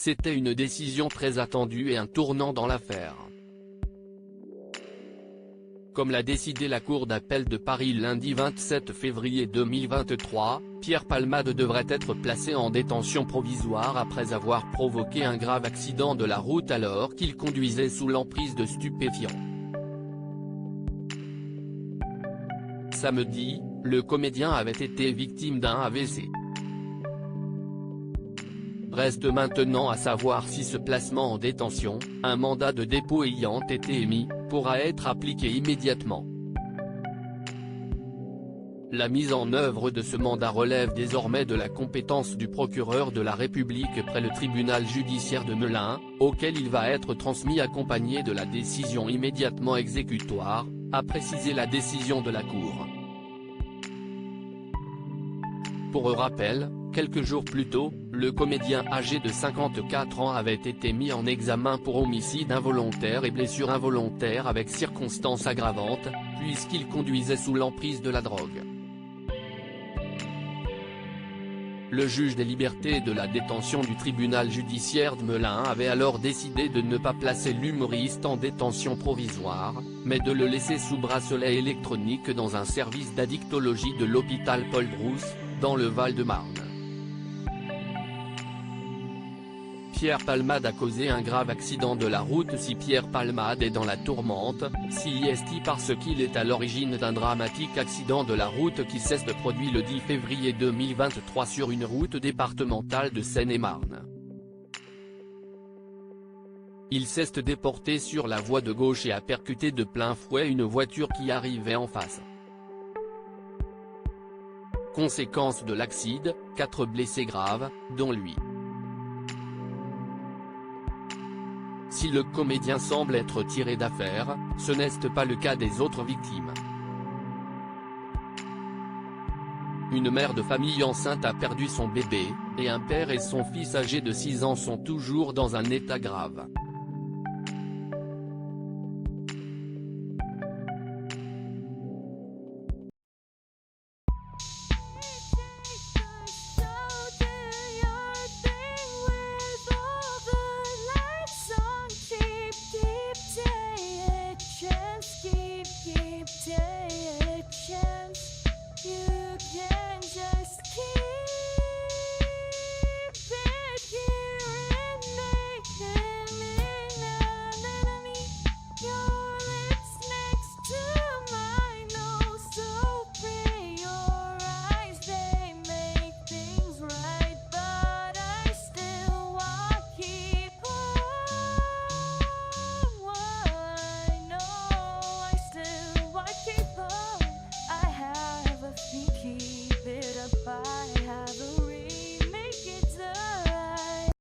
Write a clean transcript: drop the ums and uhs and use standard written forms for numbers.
C'était une décision très attendue et un tournant dans l'affaire. Comme l'a décidé la Cour d'appel de Paris lundi 27 février 2023, Pierre Palmade devrait être placé en détention provisoire après avoir provoqué un grave accident de la route alors qu'il conduisait sous l'emprise de stupéfiants. Samedi, le comédien avait été victime d'un AVC. Reste maintenant à savoir si ce placement en détention, un mandat de dépôt ayant été émis, pourra être appliqué immédiatement. La mise en œuvre de ce mandat relève désormais de la compétence du procureur de la République près le tribunal judiciaire de Melun, auquel il va être transmis accompagné de la décision immédiatement exécutoire, a précisé la décision de la Cour. Pour rappel, quelques jours plus tôt, le comédien âgé de 54 ans avait été mis en examen pour homicide involontaire et blessure involontaire avec circonstances aggravantes, puisqu'il conduisait sous l'emprise de la drogue. Le juge des libertés et de la détention du tribunal judiciaire de Melun avait alors décidé de ne pas placer l'humoriste en détention provisoire, mais de le laisser sous bracelet électronique dans un service d'addictologie de l'hôpital Paul Brousse, dans le Val-de-Marne. Pierre Palmade a causé un grave accident de la route. Si Pierre Palmade est dans la tourmente, c'est parce qu'il est à l'origine d'un dramatique accident de la route qui s'est produit le 10 février 2023 sur une route départementale de Seine-et-Marne. Il s'est déporté sur la voie de gauche et a percuté de plein fouet une voiture qui arrivait en face. Conséquence de l'accident, 4 blessés graves, dont lui. Si le comédien semble être tiré d'affaire, ce n'est pas le cas des autres victimes. Une mère de famille enceinte a perdu son bébé, et un père et son fils âgé de 6 ans sont toujours dans un état grave.